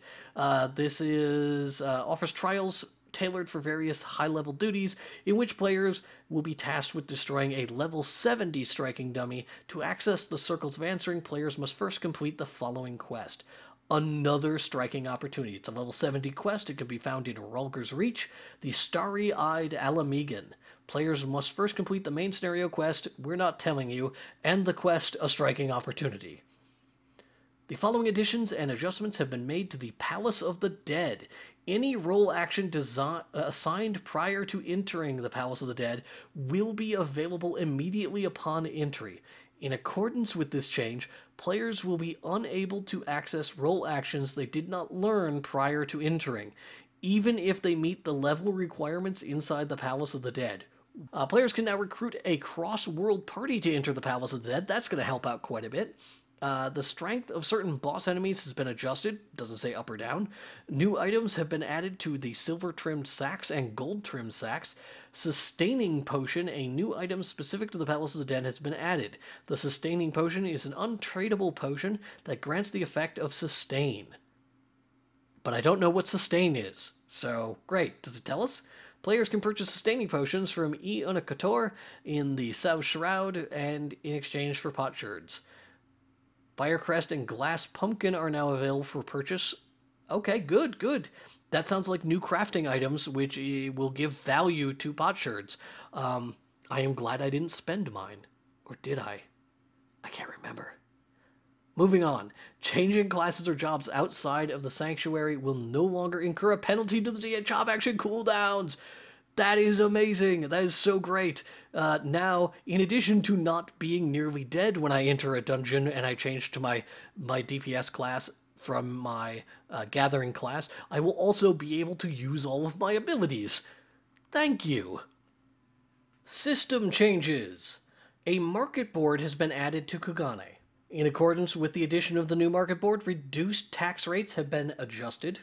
S1: This offers trials tailored for various high-level duties, in which players will be tasked with destroying a level 70 striking dummy. To access the Circles of Answering, players must first complete the following quest. Another striking opportunity. It's a level 70 quest. It can be found in Rulger's Reach, the Starry-Eyed Alamegan. Players must first complete the main scenario quest, We're Not Telling You, and the quest, A Striking Opportunity. The following additions and adjustments have been made to the Palace of the Dead. Any role action assigned prior to entering the Palace of the Dead will be available immediately upon entry. In accordance with this change, players will be unable to access role actions they did not learn prior to entering, even if they meet the level requirements inside the Palace of the Dead. Players can now recruit a cross-world party to enter the Palace of the Dead. That's going to help out quite a bit. The strength of certain boss enemies has been adjusted, doesn't say up or down. New items have been added to the silver-trimmed sacks and gold-trimmed sacks. Sustaining Potion, a new item specific to the Palace of the Dead, has been added. The Sustaining Potion is an untradeable potion that grants the effect of Sustain. But I don't know what Sustain is, so great. Does it tell us? Players can purchase Sustaining Potions from E. Unakotor in the South Shroud and in exchange for potsherds. Firecrest and Glass Pumpkin are now available for purchase. Okay, good, good. That sounds like new crafting items, which will give value to potsherds. I am glad I didn't spend mine. Or did I? I can't remember. Moving on. Changing classes or jobs outside of the Sanctuary will no longer incur a penalty to the job action cooldowns. That is amazing. That is so great. Now, in addition to not being nearly dead when I enter a dungeon and I change to my DPS class from my gathering class, I will also be able to use all of my abilities. Thank you. System changes. A market board has been added to Kugane. In accordance with the addition of the new market board, reduced tax rates have been adjusted.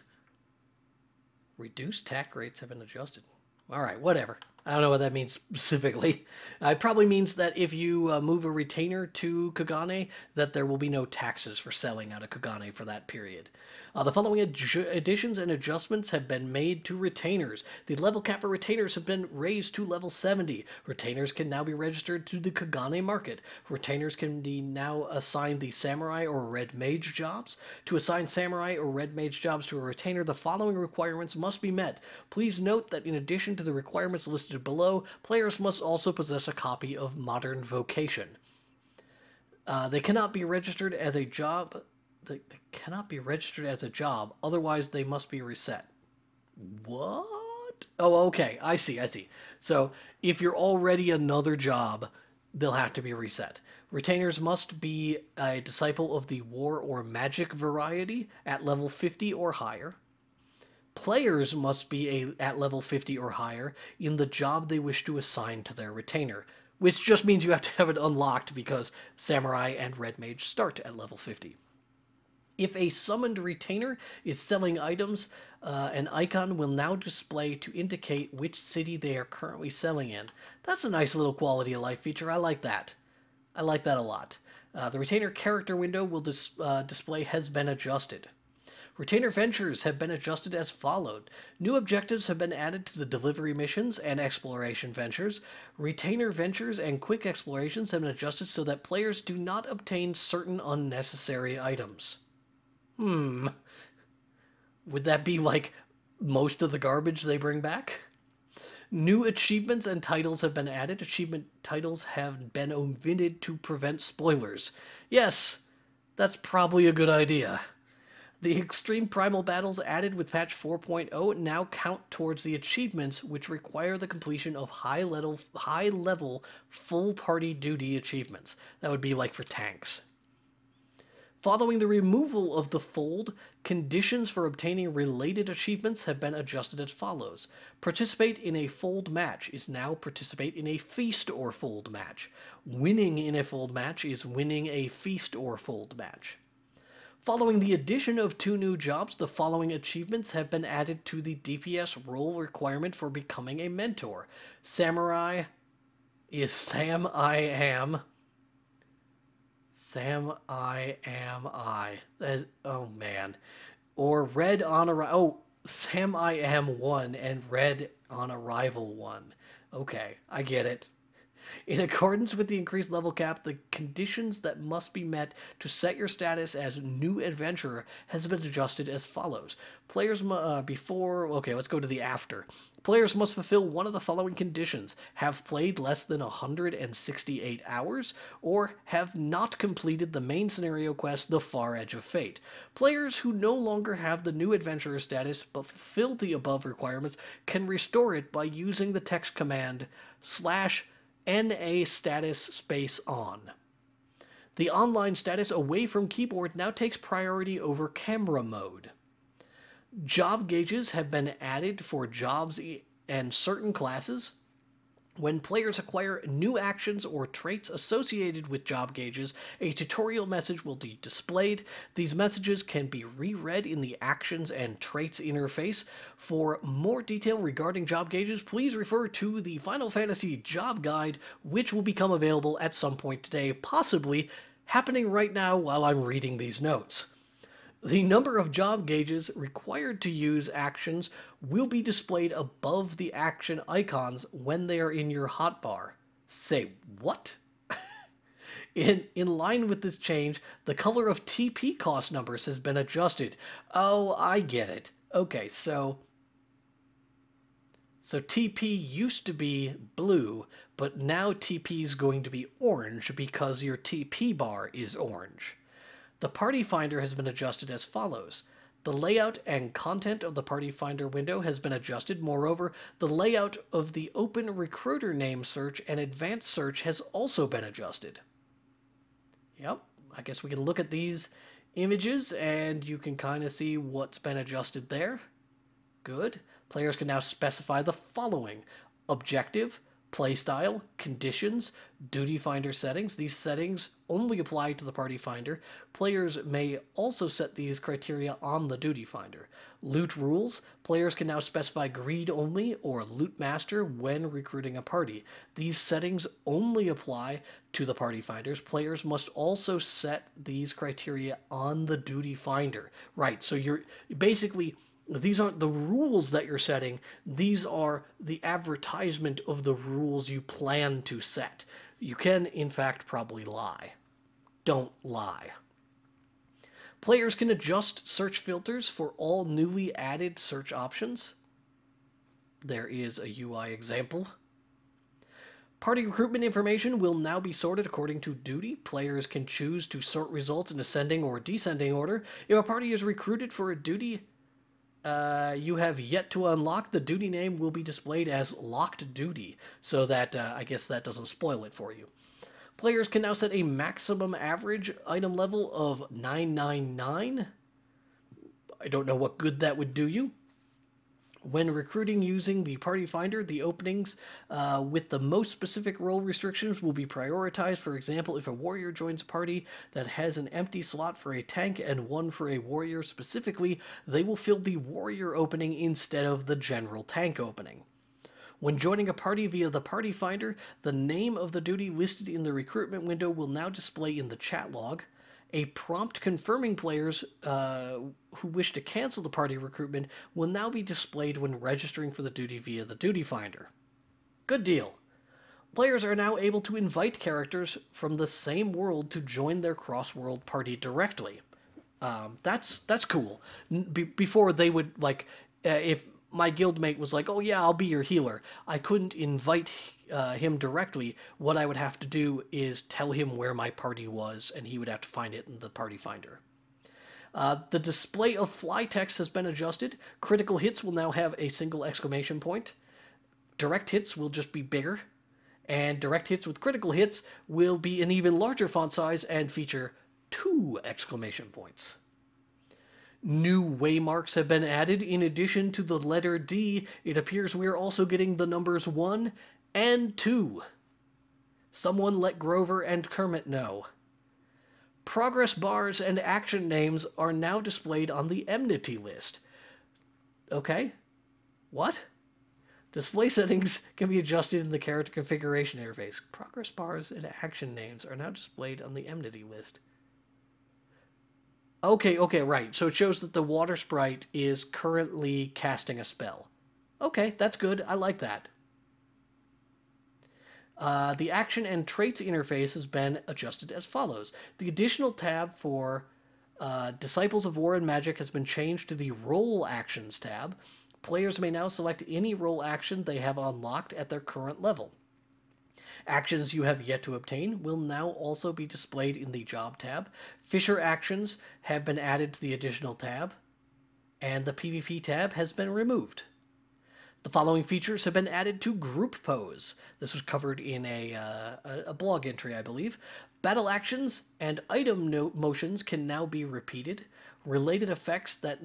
S1: Reduced tax rates have been adjusted. All right, whatever. I don't know what that means specifically. It probably means that if you move a retainer to Kugane, that there will be no taxes for selling out of Kugane for that period. The following additions and adjustments have been made to retainers. The level cap for retainers have been raised to level 70. Retainers can now be registered to the Kugane market. Retainers can be now assigned the Samurai or Red Mage jobs. To assign Samurai or Red Mage jobs to a retainer, the following requirements must be met. Please note that in addition to the requirements listed below, players must also possess a copy of Modern Vocation. They cannot be registered as a job. They cannot be registered as a job, otherwise they must be reset. What? Oh, okay. I see. So, if you're already another job, they'll have to be reset. Retainers must be a disciple of the War or Magic variety at level 50 or higher. Players must be at level 50 or higher in the job they wish to assign to their retainer, which just means you have to have it unlocked because Samurai and Red Mage start at level 50. If a summoned retainer is selling items, an icon will now display to indicate which city they are currently selling in. That's a nice little quality of life feature. I like that. I like that a lot. The retainer character window will display has been adjusted. Retainer ventures have been adjusted as followed. New objectives have been added to the delivery missions and exploration ventures. Retainer ventures and quick explorations have been adjusted so that players do not obtain certain unnecessary items. Would that be like most of the garbage they bring back? New achievements and titles have been added. Achievement titles have been omitted to prevent spoilers. Yes, that's probably a good idea. The extreme primal battles added with patch 4.0 now count towards the achievements which require the completion of high-level full party duty achievements. That would be like for tanks. Following the removal of the fold, conditions for obtaining related achievements have been adjusted as follows. Participate in a fold match is now participate in a feast or fold match. Winning in a fold match is winning a feast or fold match. Following the addition of 2 new jobs, the following achievements have been added to the DPS role requirement for becoming a mentor. Samurai is Sam I Am. Sam I Am I. Oh man. Or Red on Arrival. Oh, Sam I Am 1 and Red on Arrival 1. Okay, I get it. In accordance with the increased level cap, the conditions that must be met to set your status as new adventurer has been adjusted as follows. Players let's go to the after. Players must fulfill one of the following conditions: have played less than 168 hours, or have not completed the main scenario quest, The Far Edge of Fate. Players who no longer have the new adventurer status but fulfill the above requirements can restore it by using the text command /NA status space on. The online status away from keyboard now takes priority over camera mode. Job gauges have been added for jobs and certain classes. When players acquire new actions or traits associated with job gauges, a tutorial message will be displayed. These messages can be reread in the Actions and Traits interface. For more detail regarding job gauges, please refer to the Final Fantasy Job Guide, which will become available at some point today, possibly happening right now while I'm reading these notes. The number of job gauges required to use actions will be displayed above the action icons when they are in your hotbar. Say what? In line with this change, the color of TP cost numbers has been adjusted. Oh, I get it. Okay, so TP used to be blue, but now TP is going to be orange because your TP bar is orange. The Party Finder has been adjusted as follows. The layout and content of the Party Finder window has been adjusted. Moreover, the layout of the Open Recruiter name search and Advanced search has also been adjusted. Yep, I guess we can look at these images and you can kind of see what's been adjusted there. Good. Players can now specify the following: objective, playstyle, conditions, duty finder settings. These settings only apply to the party finder. Players may also set these criteria on the duty finder. Loot rules. Players can now specify greed only or loot master when recruiting a party. These settings only apply to the party finders. Players must also set these criteria on the duty finder. Right, so you're basically, these aren't the rules that you're setting. These are the advertisement of the rules you plan to set. You can, in fact, probably lie. Don't lie. Players can adjust search filters for all newly added search options. There is a UI example. Party recruitment information will now be sorted according to duty. Players can choose to sort results in ascending or descending order. If a party is recruited for a duty you have yet to unlock, the duty name will be displayed as locked duty, so that I guess that doesn't spoil it for you. Players can now set a maximum average item level of 999. I don't know what good that would do you. When recruiting using the Party Finder, the openings with the most specific role restrictions will be prioritized. For example, if a warrior joins a party that has an empty slot for a tank and one for a warrior specifically, they will fill the warrior opening instead of the general tank opening. When joining a party via the Party Finder, the name of the duty listed in the recruitment window will now display in the chat log. A prompt confirming players who wish to cancel the party recruitment will now be displayed when registering for the duty via the Duty Finder. Good deal. Players are now able to invite characters from the same world to join their cross-world party directly. That's cool. Before they would, like, if my guildmate was like, oh yeah, I'll be your healer, I couldn't invite him directly. What I would have to do is tell him where my party was, and he would have to find it in the Party Finder. The display of fly text has been adjusted. Critical hits will now have a single exclamation point. Direct hits will just be bigger. And direct hits with critical hits will be an even larger font size and feature 2 exclamation points. New waymarks have been added. In addition to the letter D, it appears we are also getting the numbers 1 and 2. Someone let Grover and Kermit know. Progress bars and action names are now displayed on the enmity list. Okay. What? Display settings can be adjusted in the character configuration interface. Progress bars and action names are now displayed on the enmity list. Okay, right. So it shows that the water sprite is currently casting a spell. Okay, that's good. I like that. The action and traits interface has been adjusted as follows. The additional tab for Disciples of War and Magic has been changed to the Role Actions tab. Players may now select any role action they have unlocked at their current level. Actions you have yet to obtain will now also be displayed in the Job tab. Fisher actions have been added to the additional tab, and the PvP tab has been removed. The following features have been added to Group Pose. This was covered in a blog entry, I believe. Battle actions and item motions can now be repeated. Related effects that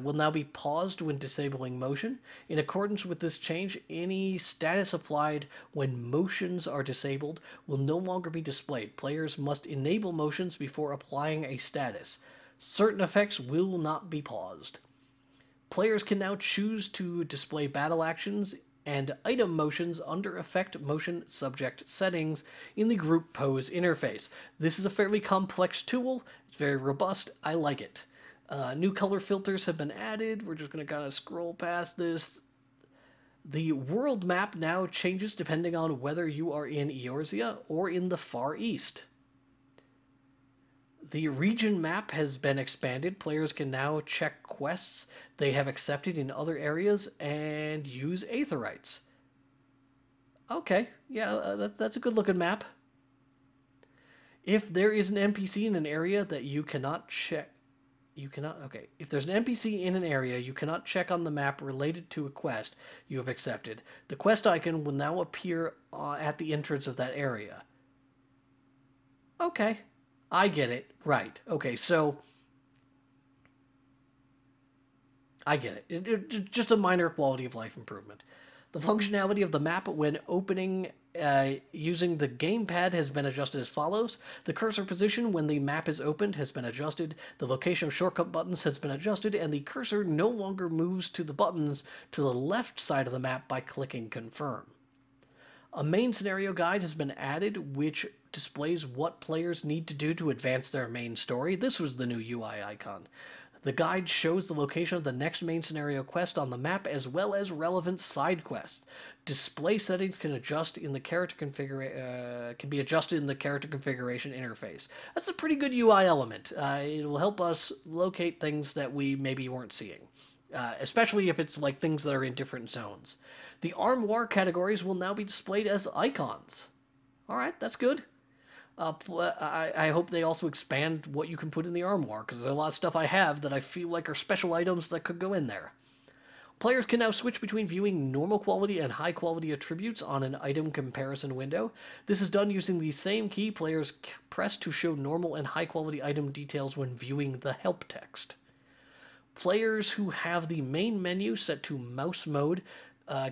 S1: will now be paused when disabling motion. In accordance with this change, any status applied when motions are disabled will no longer be displayed. Players must enable motions before applying a status. Certain effects will not be paused. Players can now choose to display battle actions and item motions under Effect Motion Subject Settings in the Group Pose interface. This is a fairly complex tool. It's very robust. I like it. New color filters have been added. We're just going to kind of scroll past this. The world map now changes depending on whether you are in Eorzea or in the Far East. The region map has been expanded. Players can now check quests they have accepted in other areas and use aetherites. Okay, yeah, that's a good looking map. If there is an NPC in an area that you cannot check, if there's an NPC in an area you cannot check on the map related to a quest you have accepted, the quest icon will now appear at the entrance of that area. Okay. I get it. Right. Okay, so I get it. Just a minor quality of life improvement. The functionality of the map when opening using the gamepad has been adjusted as follows. The cursor position when the map is opened has been adjusted. The location of shortcut buttons has been adjusted, and the cursor no longer moves to the buttons to the left side of the map by clicking confirm. A main scenario guide has been added, which displays what players need to do to advance their main story. This was the new UI icon. The guide shows the location of the next main scenario quest on the map, as well as relevant side quests. Display settings can adjust in the character can be adjusted in the character configuration interface. That's a pretty good UI element. It will help us locate things that we maybe weren't seeing. Especially if it's like things that are in different zones. The armoire categories will now be displayed as icons. All right, that's good. I hope they also expand what you can put in the armoire, because there's a lot of stuff I have that I feel like are special items that could go in there. Players can now switch between viewing normal quality and high quality attributes on an item comparison window. This is done using the same key players press to show normal and high quality item details when viewing the help text. Players who have the main menu set to mouse mode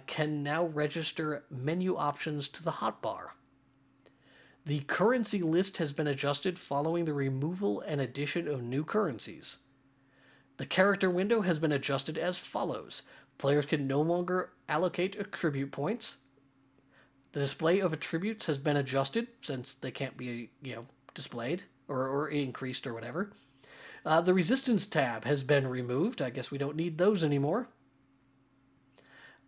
S1: can now register menu options to the hotbar. The currency list has been adjusted following the removal and addition of new currencies. The character window has been adjusted as follows. Players can no longer allocate attribute points. The display of attributes has been adjusted since they can't be, displayed or increased or whatever. The resistance tab has been removed. I guess we don't need those anymore.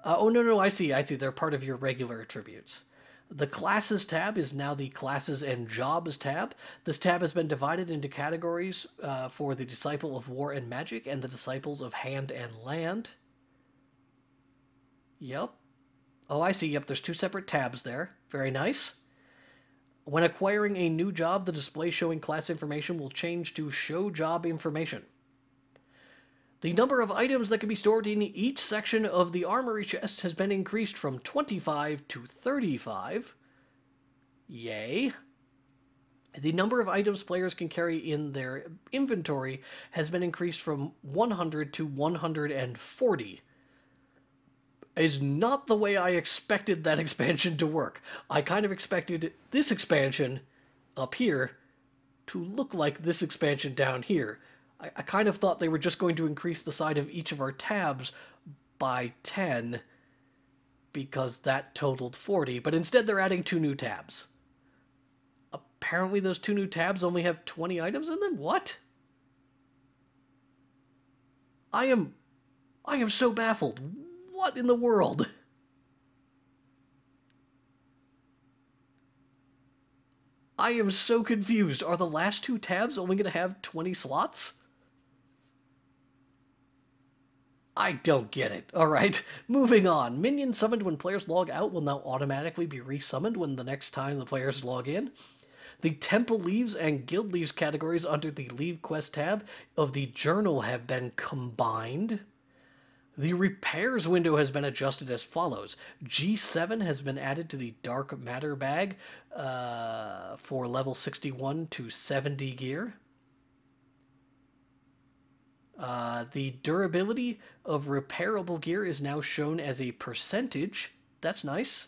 S1: No, I see. They're part of your regular attributes. The Classes tab is now the Classes and Jobs tab. This tab has been divided into categories for the Disciple of War and Magic and the Disciples of Hand and Land. Yep. Oh, I see. Yep, there's 2 separate tabs there. Very nice. When acquiring a new job, the display showing class information will change to Show Job Information. The number of items that can be stored in each section of the armory chest has been increased from 25 to 35. Yay. The number of items players can carry in their inventory has been increased from 100 to 140. Is not the way I expected that expansion to work. I kind of expected this expansion up here to look like this expansion down here. I kind of thought they were just going to increase the size of each of our tabs by 10 because that totaled 40, but instead they're adding 2 new tabs. Apparently those 2 new tabs only have 20 items in them? What? I am so baffled. What in the world? I am so confused. Are the last 2 tabs only going to have 20 slots? I don't get it. Alright, moving on. Minions summoned when players log out will now automatically be resummoned when the next time the players log in. The Temple Leaves and Guild Leaves categories under the Leave Quest tab of the Journal have been combined. The Repairs window has been adjusted as follows. G7 has been added to the Dark Matter bag for level 61 to 70 gear. The durability of repairable gear is now shown as a percentage. That's nice.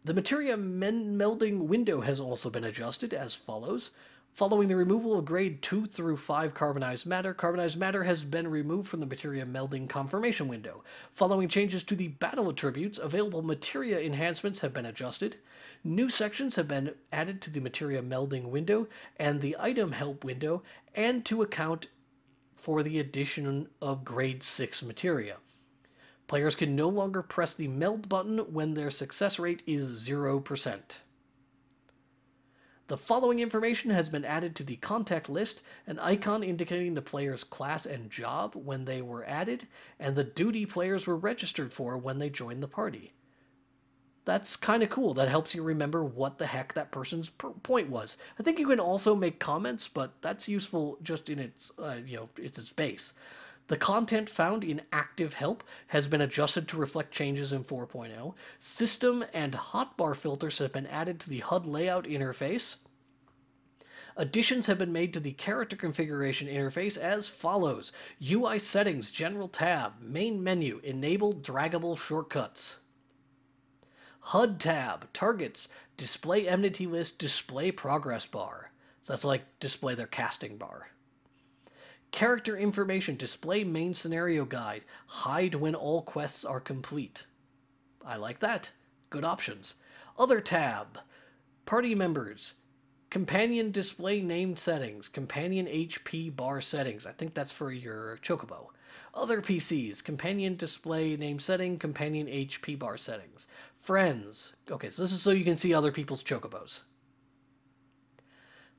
S1: The materia melding window has also been adjusted as follows. Following the removal of grade 2 through 5 carbonized matter has been removed from the materia melding confirmation window. Following changes to the battle attributes, available materia enhancements have been adjusted. New sections have been added to the materia melding window and the item help window, and to account for the addition of grade 6 materia. Players can no longer press the meld button when their success rate is 0%. The following information has been added to the contact list, an icon indicating the player's class and job when they were added, and the duty players were registered for when they joined the party. That's kind of cool. That helps you remember what the heck that person's point was. I think you can also make comments, but that's useful just in its, it's its base. The content found in Active Help has been adjusted to reflect changes in 4.0. System and hotbar filters have been added to the HUD layout interface. Additions have been made to the character configuration interface as follows. UI settings, general tab, main menu, enable draggable shortcuts. HUD tab, targets, display enmity list, display progress bar. So that's like display their casting bar. Character information, display main scenario guide, hide when all quests are complete. I like that. Good options. Other tab, party members, companion display name settings, companion HP bar settings. I think that's for your chocobo. Other PCs, companion display name setting, companion HP bar settings. Friends. Okay, so this is so you can see other people's chocobos.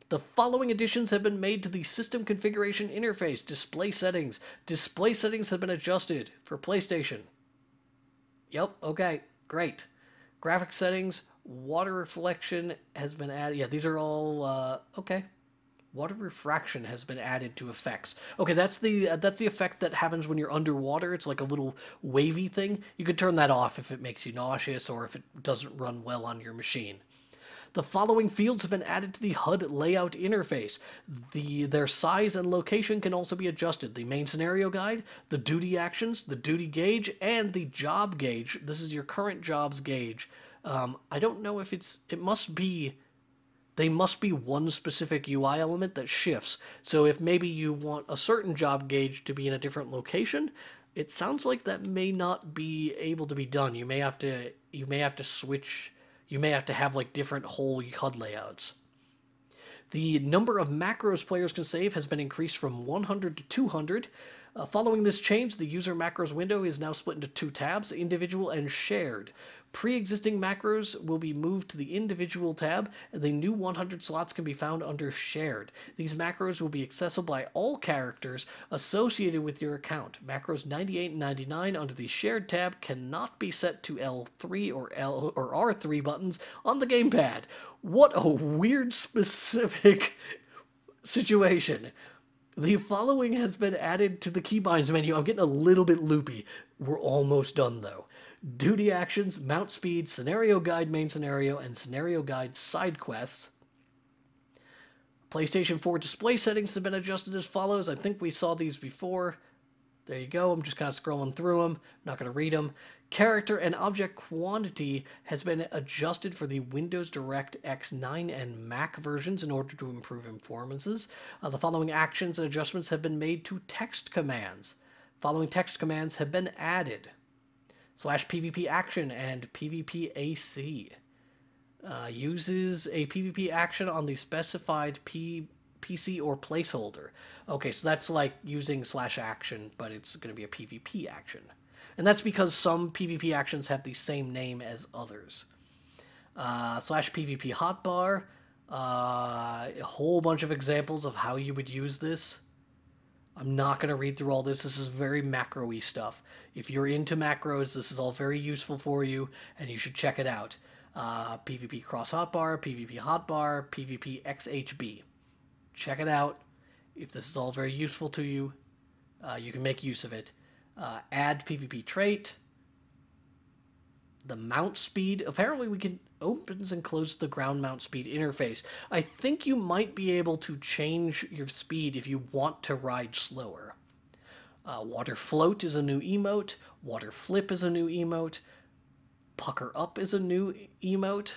S1: The following additions have been made to the system configuration interface. Display settings. Display settings have been adjusted for PlayStation. Yep, okay, great. Graphic settings, water reflection has been added. Yeah, these are all, okay. Water refraction has been added to effects. Okay, that's the effect that happens when you're underwater. It's like a little wavy thing. You could turn that off if it makes you nauseous or if it doesn't run well on your machine. The following fields have been added to the HUD layout interface. Their size and location can also be adjusted. The main scenario guide, the duty actions, the duty gauge, and the job gauge. This is your current jobs gauge. I don't know if they must be one specific UI element that shifts. So if maybe you want a certain job gauge to be in a different location, it sounds like that may not be able to be done. You may have to switch. You may have to have like different whole HUD layouts. The number of macros players can save has been increased from 100 to 200. Following this change, the user macros window is now split into two tabs, individual and shared. Pre-existing macros will be moved to the individual tab, and the new 100 slots can be found under shared. These macros will be accessible by all characters associated with your account. Macros 98 and 99 under the shared tab cannot be set to L3 or R3 buttons on the gamepad. What a weird specific situation. The following has been added to the keybinds menu. I'm getting a little bit loopy. We're almost done, though. Duty actions, mount speed, scenario guide main scenario, and scenario guide side quests. PlayStation 4 display settings have been adjusted as follows. I think we saw these before. There you go. I'm just kind of scrolling through them. I'm not going to read them. Character and object quantity has been adjusted for the Windows DirectX 9 and Mac versions in order to improve performances. The following actions and adjustments have been made to text commands. Following text commands have been added. /PvP action and PvP AC. Uses a PvP action on the specified PC or placeholder. Okay, so that's like using /action, but it's going to be a PvP action. And that's because some PvP actions have the same name as others. /PvP hotbar. A whole bunch of examples of how you would use this. I'm not going to read through all this. This is very macro-y stuff. If you're into macros, this is all very useful for you, and you should check it out. PvP cross hotbar, PvP hotbar, PvP XHB. Check it out. If this is all very useful to you, you can make use of it. Add PvP trait. The mount speed. Apparently we can opens and close the ground mount speed interface. I think you might be able to change your speed if you want to ride slower. Water float is a new emote. Water flip is a new emote. Pucker up is a new emote.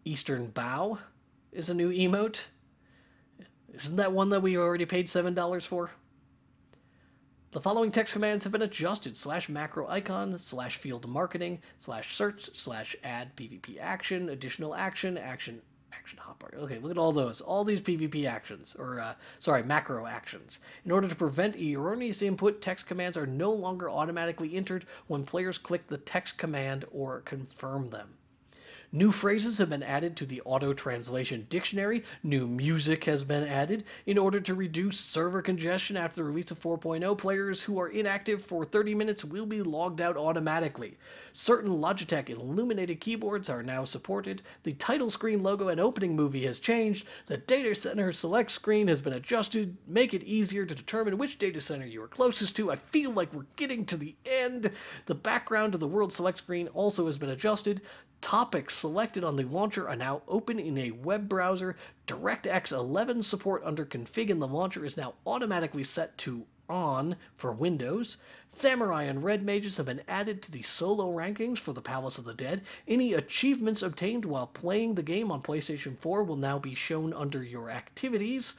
S1: Eastern bow is a new emote. Isn't that one that we already paid $7 for? The following text commands have been adjusted. /macro icon, /field marketing, /search, /add PvP action, additional action hotbar. Okay, look at all those. All these PvP actions, macro actions. In order to prevent erroneous input, text commands are no longer automatically entered when players click the text command or confirm them. New phrases have been added to the auto-translation dictionary. New music has been added. In order to reduce server congestion after the release of 4.0, players who are inactive for 30 minutes will be logged out automatically. Certain Logitech illuminated keyboards are now supported. The title screen logo and opening movie has changed. The data center select screen has been adjusted. Make it easier to determine which data center you are closest to. I feel like we're getting to the end. The background of the world select screen also has been adjusted. Topics selected on the launcher are now open in a web browser. DirectX 11 support under config in the launcher is now automatically set to on for Windows. Samurai and Red Mages have been added to the solo rankings for the Palace of the Dead. Any achievements obtained while playing the game on PlayStation 4 will now be shown under your activities.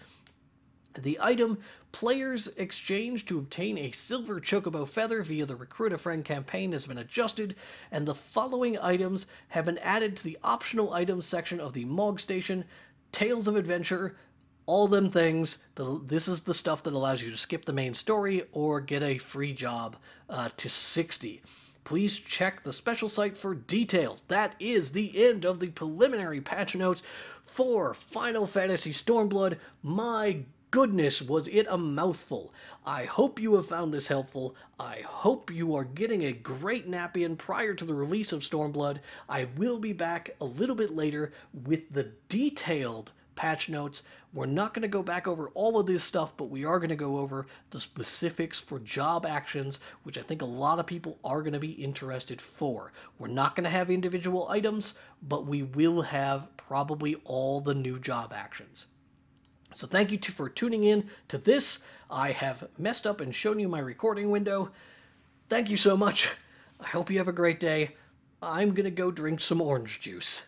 S1: The item players exchange to obtain a silver chocobo feather via the Recruit a Friend campaign has been adjusted, and the following items have been added to the optional items section of the Mog Station. Tales of Adventure, all them things. This is the stuff that allows you to skip the main story or get a free job to 60. Please check the special site for details. That is the end of the preliminary patch notes for Final Fantasy Stormblood. My goodness, was it a mouthful. I hope you have found this helpful. I hope you are getting a great nap in prior to the release of Stormblood. I will be back a little bit later with the detailed patch notes. We're not going to go back over all of this stuff, but we are going to go over the specifics for job actions, which I think a lot of people are going to be interested for. We're not going to have individual items, but we will have probably all the new job actions. So thank you for tuning in to this. I have messed up and shown you my recording window. Thank you so much. I hope you have a great day. I'm going to go drink some orange juice.